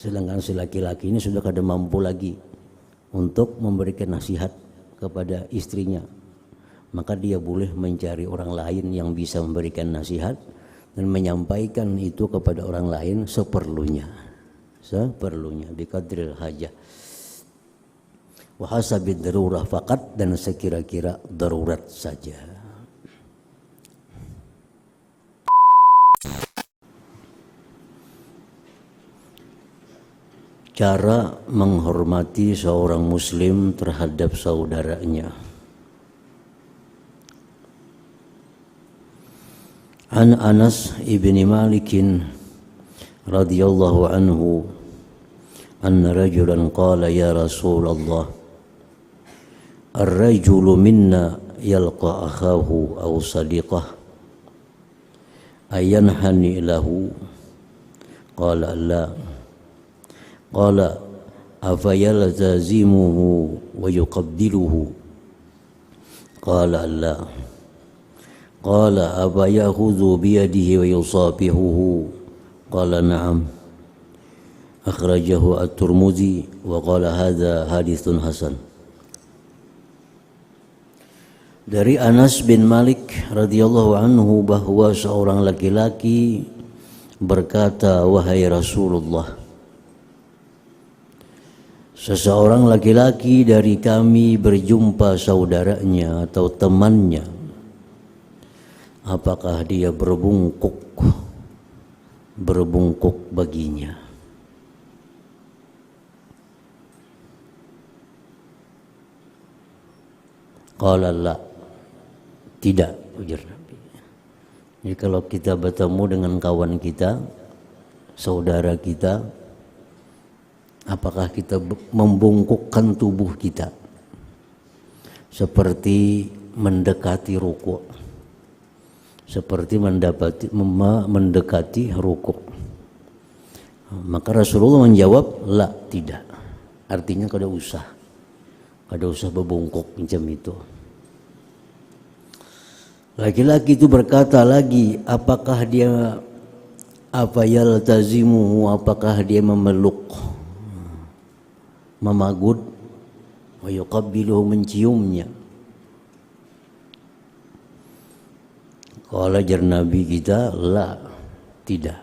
Sedangkan si laki-laki ini sudah kada mampu lagi untuk memberikan nasihat kepada istrinya, maka dia boleh mencari orang lain yang bisa memberikan nasihat dan menyampaikan itu kepada orang lain seperlunya biqadril hajah wa hasabid darurah faqat, dan sekira-kira darurat saja. Cara menghormati seorang muslim terhadap saudaranya. An Anas ibn Malik radhiyallahu anhu anna rajulan qala ya Rasulullah ar-rajulu minna yalqa akhahu aw sadiqah ayanhani lahu qala la qala afayaltazimuhu wa yuqabbiluhu qala la qala afayakhudhu biyadihi wa yusafihuhu qala na'am akhrajahu at-Tirmidzi wa qala hadza haditsun hasan. Dari Anas bin Malik radhiyallahu anhu bahwa seorang laki-laki berkata, wahai Rasulullah, seseorang laki-laki dari kami berjumpa saudaranya atau temannya, apakah dia berbungkuk baginya? Qala la, tidak, ujar Nabi. Jadi kalau kita bertemu dengan kawan kita, saudara kita, apakah kita membungkukkan tubuh kita seperti mendekati rukuk, seperti mendekati rukuk? Maka Rasulullah menjawab, la, tidak. Artinya kada usah berbungkuk macam itu. Laki-laki itu berkata lagi, apakah dia yaltazimuhu, apakah dia memeluk, memagut, wa yuqabbiluhu, menciumnya? Qala jar Nabi kita, la, tidak.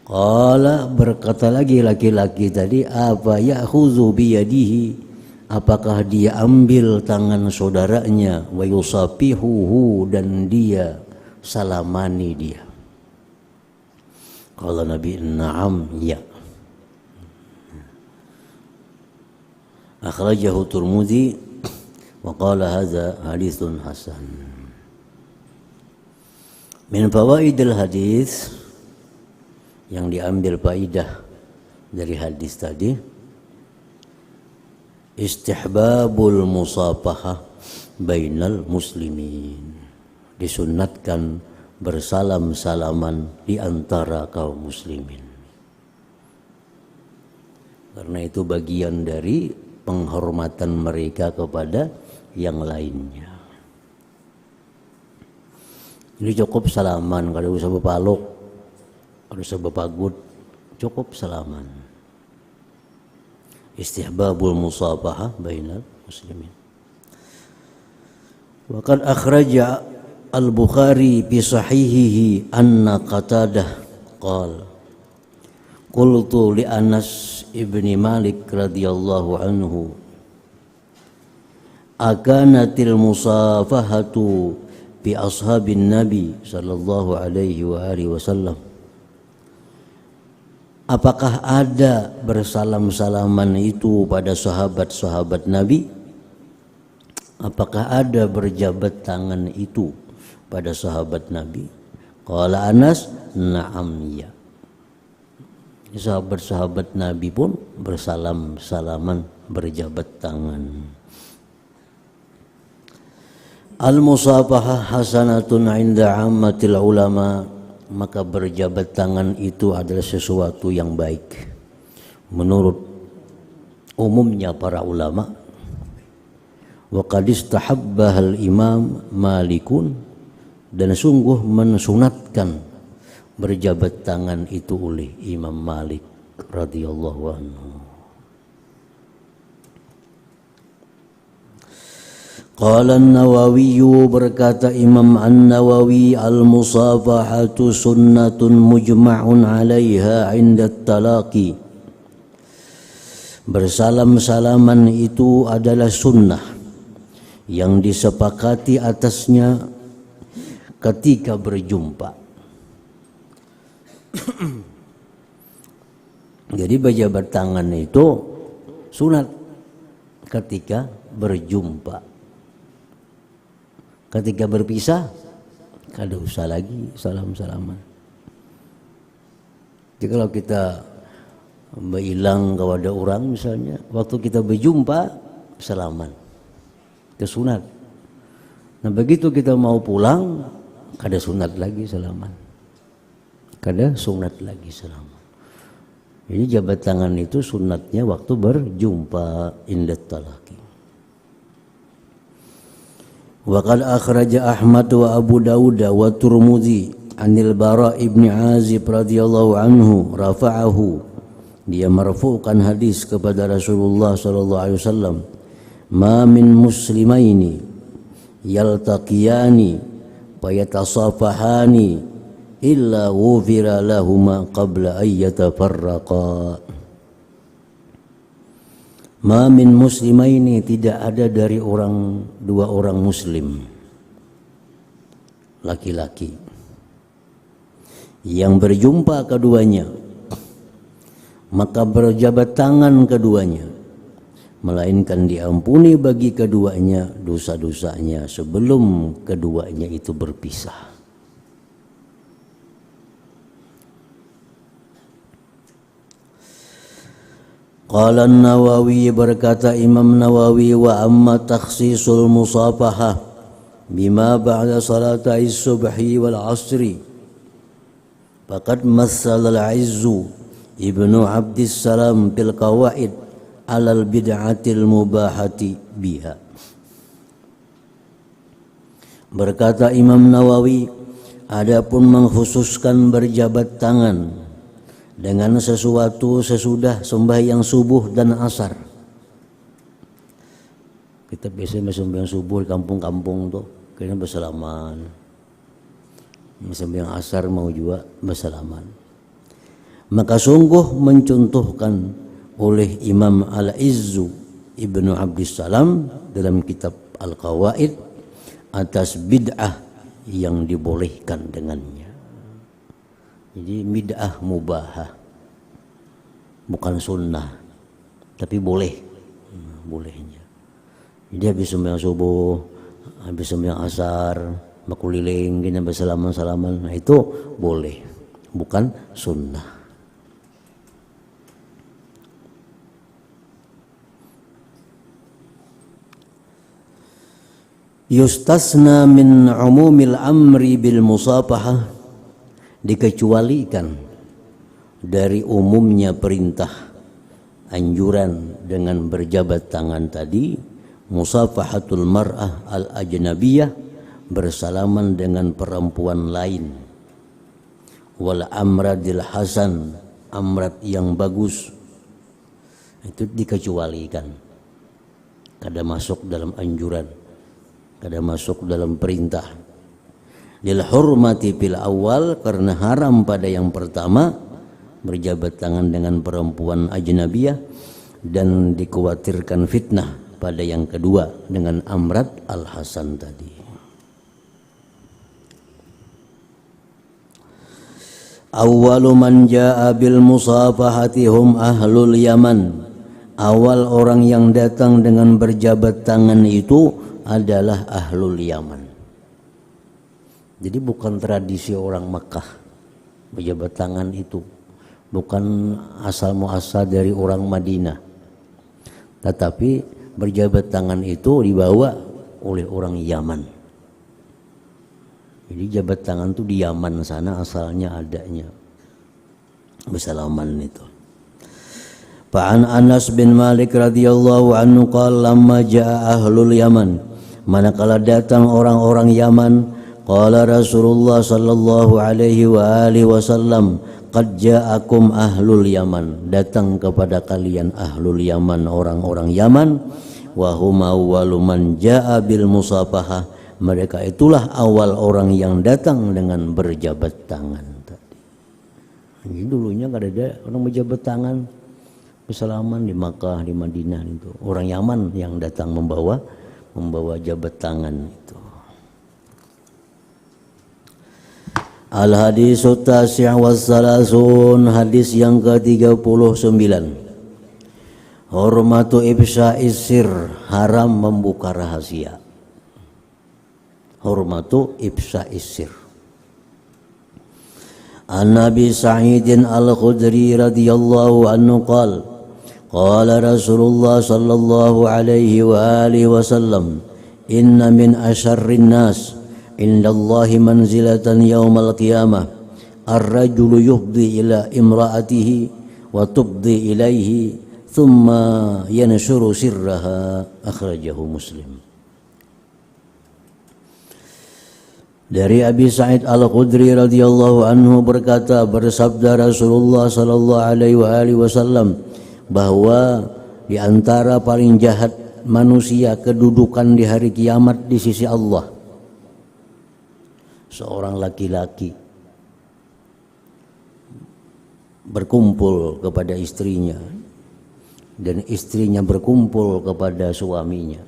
Qala, berkata lagi laki-laki tadi, apa ya'khudhu biyadihi, apakah dia ambil tangan saudaranya, wa yusafihuhu, dan dia salamani dia? Qala Nabi, na'am, ya. Akhrajahu Tirmidzi wa qala hadza haditsun hasan. Min fawaidil hadis, yang diambil faidah dari hadis tadi, istihbabul musafahah bainal muslimin, disunnatkan bersalam-salaman di antara kaum muslimin, karena itu bagian dari penghormatan mereka kepada yang lainnya. Ini cukup salaman, kada usah bepaluk, kada usah bepagut, cukup salaman. Istihbabul musafahah bainal muslimin. Wa qad akhraja Al-Bukhari fi sahihihi anna Qatadah qala qultu li Anas ibni Malik radhiyallahu anhu akanatil musafahatu bi ashabin Nabi sallallahu alaihi wa alihi wasallam, apakah ada bersalam-salaman itu pada sahabat-sahabat Nabi? Apakah ada berjabat tangan itu pada sahabat Nabi? Qala Anas, na'am, ya. Sahabat-sahabat Nabi pun bersalam-salaman, berjabat tangan. Al-musafahah hasanatun 'inda 'ammatil ulama, maka berjabat tangan itu adalah sesuatu yang baik menurut umumnya para ulama. Wa qad istahabbahal Imam Malikun, dan sungguh mensunatkan berjabat tangan itu oleh Imam Malik radhiyallahu anhu. Qala An-Nawawi, berkata Imam An-Nawawi, al-musafahatu sunnatun mujma'un 'alaiha 'inda at-talaqi. Bersalam-salaman itu adalah sunnah yang disepakati atasnya ketika berjumpa. Jadi berjabat tangan itu sunat ketika berjumpa. Ketika berpisah, kada usah lagi salam-salaman. Jadi kalau kita berhilang kepada orang misalnya, waktu kita berjumpa salaman, itu sunat. Nah begitu kita mau pulang, kada sunat lagi salaman, kada sunat lagi salaman. Jadi jabat tangan itu sunatnya waktu berjumpa indat talaqi. Wa qad akhraja Ahmad wa Abu Dawud wa Tirmidzi anil Bara ibn Azib radhiyallahu anhu rafa'ahu, dia marfu'kan hadis kepada Rasulullah sallallahu alaihi wasallam, ma min muslimaini yaltaqiyani fayatasafahani illa ghufira lahuma qabla an yatafarraqa. Ma min muslimaini, tidak ada dari dua orang muslim laki-laki yang berjumpa keduanya maka berjabat tangan keduanya, melainkan diampuni bagi keduanya dosa-dosanya sebelum keduanya itu berpisah. Qala An-Nawawi, berkata Imam Nawawi, wa amma takhsisul musafahah bima ba'da salatai subhi wal asri faqad massal al-Izzu ibnu Abdissalam bil qawaid alal bid'atil mubahati biha. Berkata Imam Nawawi, adapun mengkhususkan berjabat tangan dengan sesuatu sesudah sembahyang subuh dan asar. Kita biasanya sembahyang subuh di kampung-kampung tuh kayaknya bersalaman. Sembahyang asar mau juga bersalaman. Maka sungguh mencontohkan oleh Imam Al-Izzu Ibnu Abdissalam dalam kitab Al-Qawaid atas bid'ah yang dibolehkan dengannya. Jadi bid'ah mubahah, bukan sunnah, tapi boleh, bolehnya. Jadi habis sembahyang subuh, habis sembahyang asar, berkeliling, gini bersalaman-salaman, nah itu boleh, bukan sunnah. Yustasna min umumil amri bil musafahah, dikecualikan dari umumnya perintah anjuran dengan berjabat tangan tadi, musafahatul mar'ah al-ajnabiyah, bersalaman dengan perempuan lain, wal amradil hasan, amrad yang bagus, itu dikecualikan, kada masuk dalam anjuran, kada masuk dalam perintah. Lil hurmati fil awal, karena haram pada yang pertama berjabat tangan dengan perempuan ajnabiyah, dan dikhawatirkan fitnah pada yang kedua dengan amrad al-hasan tadi. Awwalu man jaa bil musafahati hum ahlul Yaman, awal orang yang datang dengan berjabat tangan itu adalah ahlul Yaman. Jadi bukan tradisi orang Mekah berjabat tangan itu, bukan asal muasal dari orang Madinah, tetapi berjabat tangan itu dibawa oleh orang Yaman. Jadi jabat tangan itu di Yaman sana asalnya adanya, bersalaman itu. Fa'an Anas bin Malik radhiyallahu anhu qala lamma jaa ahlul Yaman, manakala datang orang-orang Yaman, Qala Rasulullah sallallahu alaihi wa alihi wasallam, qad ja'akum ahlul Yaman, datang kepada kalian ahlul Yaman, orang-orang Yaman, wa hum awwalu man ja'a bil musafahah, mereka itulah awal orang yang datang dengan berjabat tangan tadi. Jadi dulunya enggak ada orang berjabat tangan bersalaman di Makkah, di Madinah itu. Orang Yaman yang datang membawa jabat tangan itu. Al-haditsu tasi' was salasun, hadis yang ke-39. Hormatu ifsya'is sir, haram membuka rahasia. Hormatu ifsya'is sir. An Nabi Sa'idin Al-Khudri radhiyallahu anhu qala qala Rasulullah sallallahu alaihi wa alihi wasallam, inna min asyarrin nas indallahi manzilatan yaumal qiyamah ar-rajulu yufdi ila imra'atihi wa tubdi ilaihi thumma yanshuru sirraha, akhrajahu Muslim. Dari Abi Sa'id Al-Khudri radhiyallahu anhu berkata, bersabda Rasulullah sallallahu alaihi wasallam, bahwa di antara paling jahat manusia kedudukan di hari kiamat di sisi Allah, seorang laki-laki berkumpul kepada istrinya dan istrinya berkumpul kepada suaminya,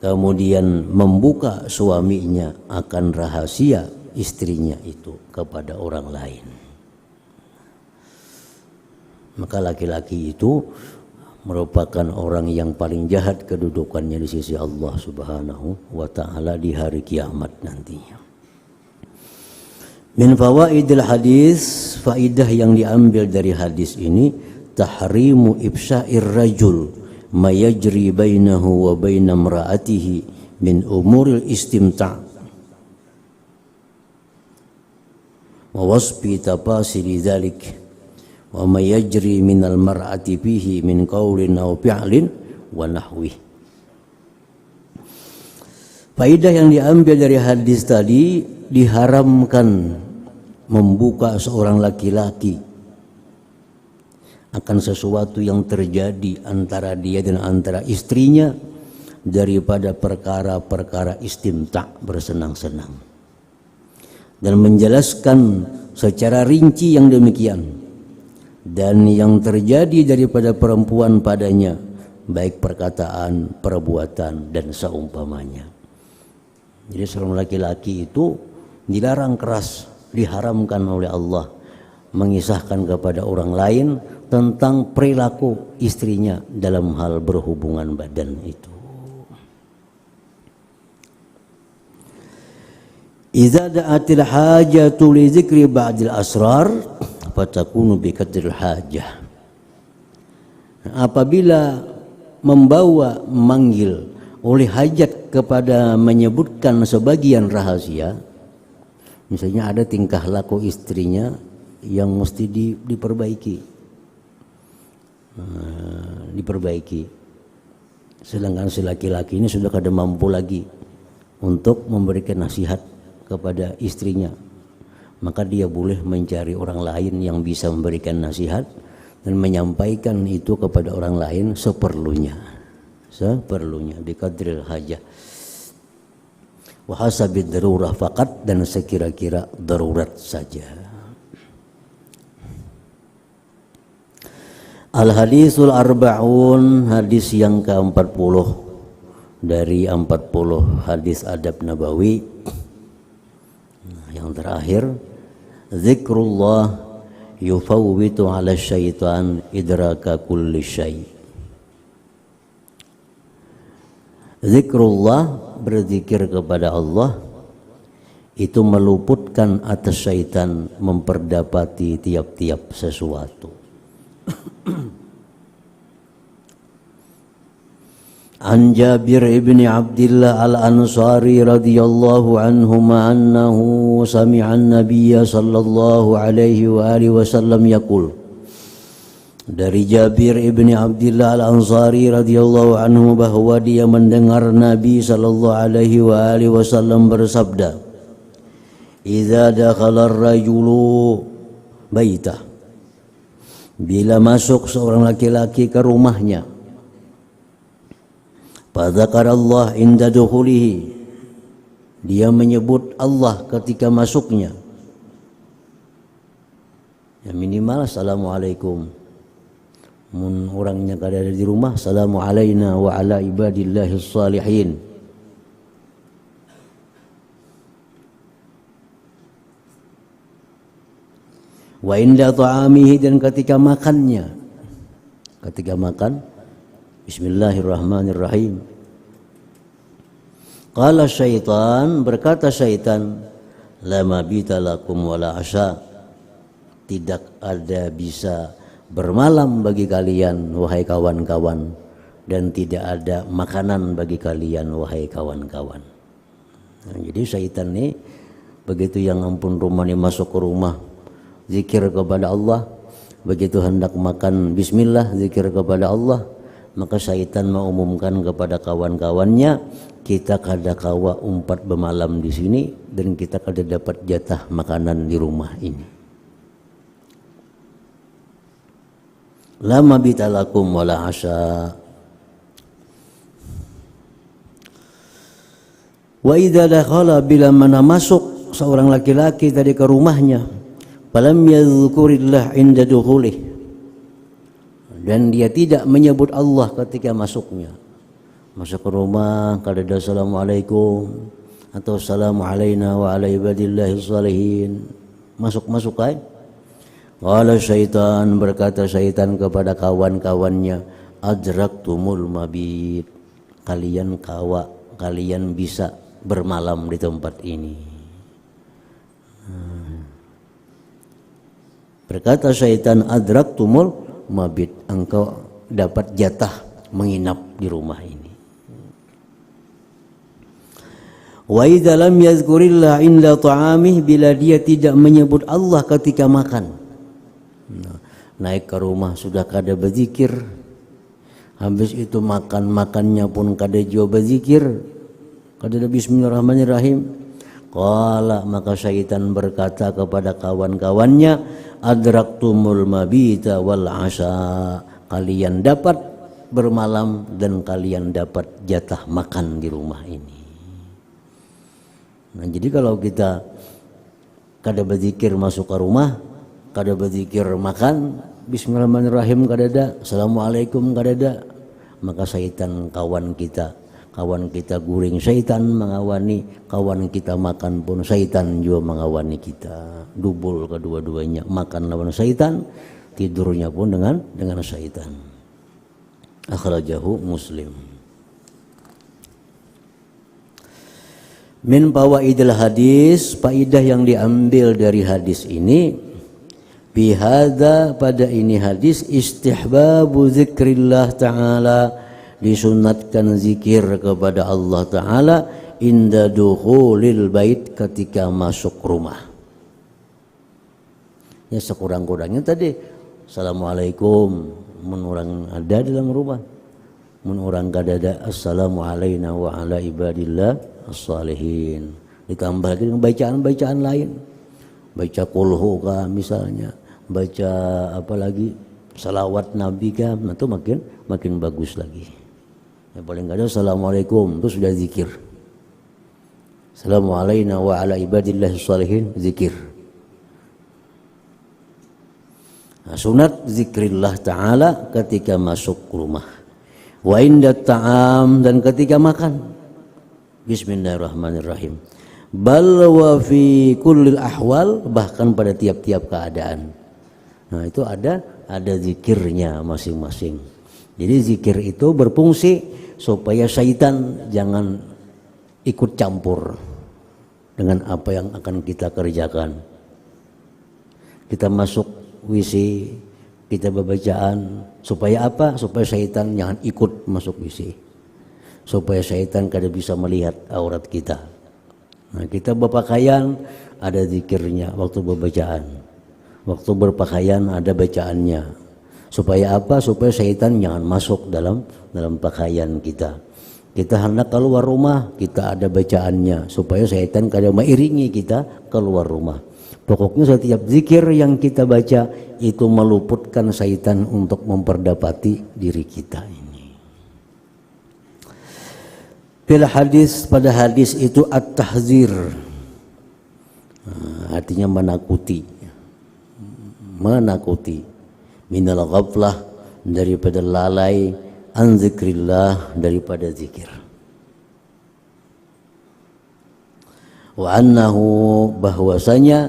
kemudian membuka suaminya akan rahasia istrinya itu kepada orang lain. Maka laki-laki itu merupakan orang yang paling jahat kedudukannya di sisi Allah Subhanahu wa ta'ala di hari kiamat nantinya. Min fawaidil hadis, faidah yang diambil dari hadis ini, tahrimu ifsya'ir rajul ma yajri bainahu wa baina imra'atihi min umuril istimta' wa wasfi tafasili dzalik wa ma yajri minal mar'ati fihi min qaulin aw fi'lin wa nahwi. Faidah yang diambil dari hadis tadi, diharamkan membuka seorang laki-laki akan sesuatu yang terjadi antara dia dan antara istrinya daripada perkara-perkara istimta', bersenang-senang, dan menjelaskan secara rinci yang demikian dan yang terjadi daripada perempuan padanya, baik perkataan, perbuatan dan seumpamanya. Jadi seorang laki-laki itu dilarang keras, diharamkan oleh Allah mengisahkan kepada orang lain tentang perilaku istrinya dalam hal berhubungan badan itu. Idza da'atil hajatu li dzikri ba'dil asrar fatakunu bi qadril hajah. Apabila memanggil oleh hajat kepada menyebutkan sebagian rahasia, misalnya ada tingkah laku istrinya yang mesti diperbaiki, sedangkan si laki-laki ini sudah kada mampu lagi untuk memberikan nasihat kepada istrinya, maka dia boleh mencari orang lain yang bisa memberikan nasihat dan menyampaikan itu kepada orang lain seperlunya biqadril hajah wa hasabid darurah faqat, dan sekira-kira darurat saja. Al-hadisul arba'un, hadis yang ke-40 dari 40 hadis adab nabawi. Yang terakhir, zikrullah yufawwitu ala syaitan idraka kulli syai'. Zikrullah, berzikir kepada Allah, itu meluputkan atas syaitan memperdapati tiap-tiap sesuatu. An Jabir ibn Abdullah al-Ansari radhiyallahu anhuma annahu sami'a an-nabiy sallallahu alaihi wa alihi wasallam yaqul Dari Jabir ibni Abdullah al-Ansari radhiyallahu anhu bahwa dia mendengar Nabi sallallahu alaihi wasallam bersabda, "Idza dakhala ar-rajulu baitah." Bila masuk seorang laki-laki ke rumahnya, fa dzakarallah inda dukhulihi, dia menyebut Allah ketika masuknya. Ya minimal assalamualaikum. Mun orangnya kada ada di rumah, assalamu alaina wa ala ibadillahis salihin. Wa inda ta'amihi, dan ketika makannya, ketika makan, bismillahirrahmanirrahim. Qala syaitan, berkata syaitan, la mabita lakum wala asya, tidak ada bisa bermalam bagi kalian wahai kawan-kawan, dan tidak ada makanan bagi kalian wahai kawan-kawan. Nah, jadi syaitan ini begitu yang ampun rumah ini masuk ke rumah, zikir kepada Allah, begitu hendak makan bismillah, zikir kepada Allah, maka syaitan mengumumkan kepada kawan-kawannya, kita kada kawa umpat bermalam di sini dan kita kada dapat jatah makanan di rumah ini. La mabita lakum wala asya. Wa idza dakhala, bila mana masuk seorang laki-laki tadi ke rumahnya, falam yadhkurillah inda dukhulih, dan dia tidak menyebut Allah ketika masuknya. Masuk ke rumah kada ada assalamualaikum atau assalamu alaina wa ala ibadillahis salihin, masuk-masuk aja. Qala syaitan, berkata syaitan kepada kawan-kawannya, adraktumul mabit, kalian kawa, kalian bisa bermalam di tempat ini. Berkata syaitan, adraktumul mabit, engkau dapat jatah menginap di rumah ini. Wa idza lam yazkurillah inda ta'amih, bila dia tidak menyebut Allah ketika makan. Naik ke rumah sudah kada berzikir, habis itu makannya pun kada jauh berzikir, kada ada bismillahirrahmanirrahim. Qala, maka syaitan berkata kepada kawan-kawannya, adraktumul mabita wal asya, kalian dapat bermalam dan kalian dapat jatah makan di rumah ini. Nah, jadi kalau kita kada berzikir masuk ke rumah, kada berzikir makan, bismillahirrahmanirrahim kada ada, assalamualaikum kada ada, maka syaitan kawan kita guring, syaitan mengawani, kawan kita makan pun syaitan juga mengawani kita, dubul kedua-duanya, makan lawan syaitan, tidurnya pun dengan syaitan. Akhrajahu Muslim. Min fawaidil hadis, faidah yang diambil dari hadis ini, bihada, pada ini hadis, istihbabu zikrillah ta'ala, disunatkan zikir kepada Allah ta'ala inda dukhulil bait, ketika masuk rumah. Ya sekurang-kurangnya tadi assalamualaikum mun orang ada dalam rumah, mun orang kada ada, assalamu alaina wa ala ibadillah as-salihin, ditambah lagi dengan bacaan-bacaan lain, baca kulhu kah misalnya, baca apa lagi, salawat nabi kah, itu makin bagus lagi. Ya paling enggak ada assalamualaikum itu sudah zikir, assalamu alaina wa ala ibadillah as-salihin, zikir. Nah, sunat zikrillah ta'ala ketika masuk rumah. Wa inda ta'am, dan ketika makan, bismillahirrahmanirrahim. Bal wa fi kullil ahwal, bahkan pada tiap-tiap keadaan. Nah itu ada zikirnya masing-masing. Jadi zikir itu berfungsi supaya syaitan jangan ikut campur dengan apa yang akan kita kerjakan. Kita masuk WC, kita berbacaan, supaya apa? Supaya syaitan jangan ikut masuk WC, supaya syaitan kada bisa melihat aurat kita. Nah, kita berpakaian ada zikirnya waktu berbacaan, waktu berpakaian ada bacaannya, Supaya apa? Supaya syaitan jangan masuk dalam pakaian kita. Kita hendak keluar rumah, kita ada bacaannya supaya syaitan kada mengiringi kita keluar rumah. Pokoknya setiap zikir yang kita baca itu meluputkan syaitan untuk memperdapati diri kita ini. Pada hadis itu at-tahzir, artinya menakuti minal ghaflah, daripada lalai, an zikrillah, daripada zikir. Wa annahu, bahwasanya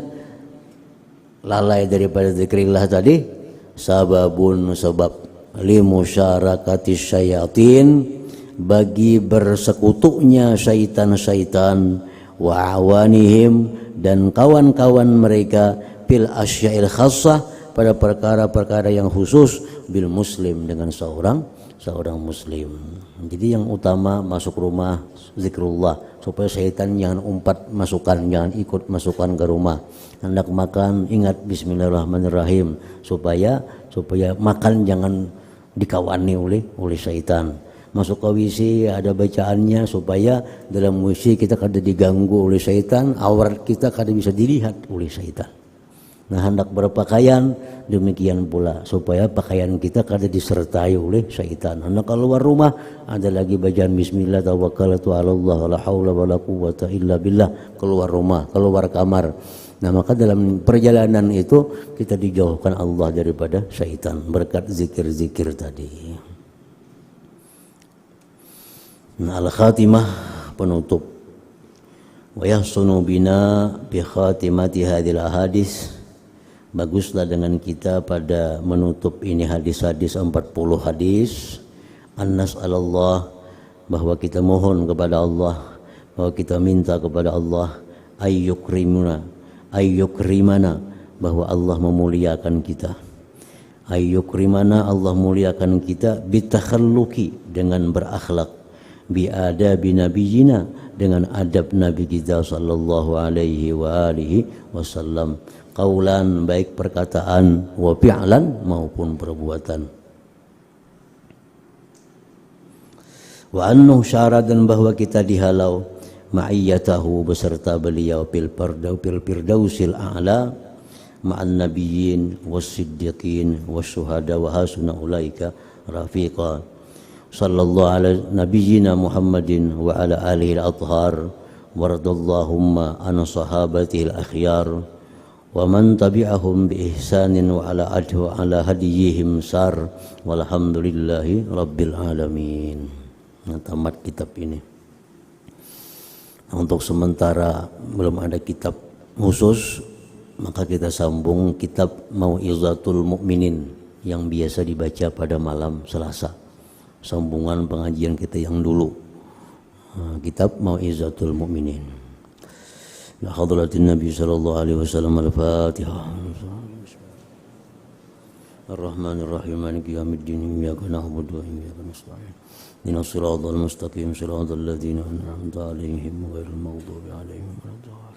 lalai daripada zikrillah tadi sababun, sebab limusyarakati syayatin, bagi bersekutunya syaitan-syaitan, wa awanihim, dan kawan-kawan mereka, fil asya'il khassah, pada perkara-perkara yang khusus, bil muslim, dengan seorang muslim. Jadi yang utama masuk rumah zikrullah, supaya syaitan jangan umpat masukan, jangan ikut masukan ke rumah. Hendak makan ingat bismillahirrahmanirrahim, supaya makan jangan dikawani oleh syaitan. Masuk ke WC ada bacaannya, supaya dalam WC kita kada diganggu oleh syaitan, aurat kita kada bisa dilihat oleh syaitan. Nah, hendak berpakaian demikian pula, supaya pakaian kita kada disertai oleh syaitan. Hendak keluar rumah ada lagi bacaan bismillah tawakkaltu 'ala Allah la haula wala quwwata illa billah. Keluar rumah, keluar kamar. Nah, maka dalam perjalanan itu kita dijauhkan Allah daripada syaitan berkat zikir-zikir tadi. Nah, al-khatimah, penutup. Wa yahsunu bina bi khatimati hadhil ahadits. Baguslah dengan kita pada menutup ini hadis-hadis, 40 hadis, an-nas'alallah, bahwa kita mohon kepada Allah, bahwa kita minta kepada Allah, ayyukrimana, bahwa Allah memuliakan kita, ayyukrimana, Allah muliakan kita, bitakhalluki, dengan berakhlak, biadabi nabiyina, dengan adab Nabi kita sallallahu alaihi wa alihi wasallam, qaulan, baik perkataan, wa fi'lan, maupun perbuatan. Wa annahu syara, dan bahwa kita dihalau, ma'iyatahu, beserta beliau, fil firdausil a'la, ma'an nabiyyin was-siddiqin was-syuhada wa hasuna ulaika rafiqa. Sallallahu ala nabiyyina Muhammadin wa ala alihi al-athhar, waradallahumma an sahabatihi al-akhyar, wa man tabi'ahum bi ihsanin wa ala hadiyihim sar, walhamdulillahi rabbil alamin. Nah, tamat kitab ini. Untuk sementara belum ada kitab khusus, maka kita sambung kitab Mau'izatul Mukminin yang biasa dibaca pada malam Selasa, sambungan pengajian kita yang dulu. Kitab Mau'izatul Mukminin. Ya hadratin Nabi sallallahu alaihi wasallam. Al-Fatihah. Ar-Rahmanir Rahim, Maliki yaumiddin, iyyaka na'budu wa iyyaka nasta'in. Ihdinas siratal mustaqim, siratal ladzina an'amta 'alaihim ghairil maghdubi 'alaihim waladdallin.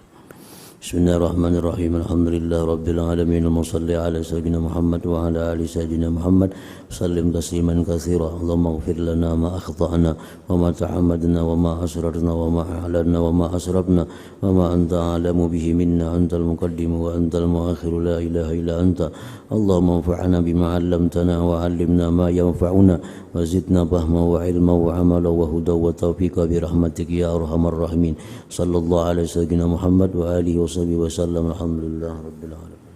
Bismillahirrahmanirrahim. Alhamdulillahi rabbil alamin. Shalli ala sayyidina Muhammad wa ala ali sayyidina Muhammad. Sallim tasliman katsira. Allahumma ighfir lana ma akhtana wa ma ta'ammadna wa ma asrarna wa ma a'lanna wa ma asrafna wa ma anta a'lamu bihi minna, antal muqaddim wa antal muakhir, la ilaha illa anta. Allahumma anfa'na bima 'allamtana wa 'allimna ma yanfa'una wa zidna fahma wa 'ilma wa 'amala wa huda wa tawfiqa bi rahmatika ya arhamar rahimin. Sallallahu alaihi sayyidina Muhammad wa alihi wa sahbihi wa sallam. Alhamdulillah rabbil alamin.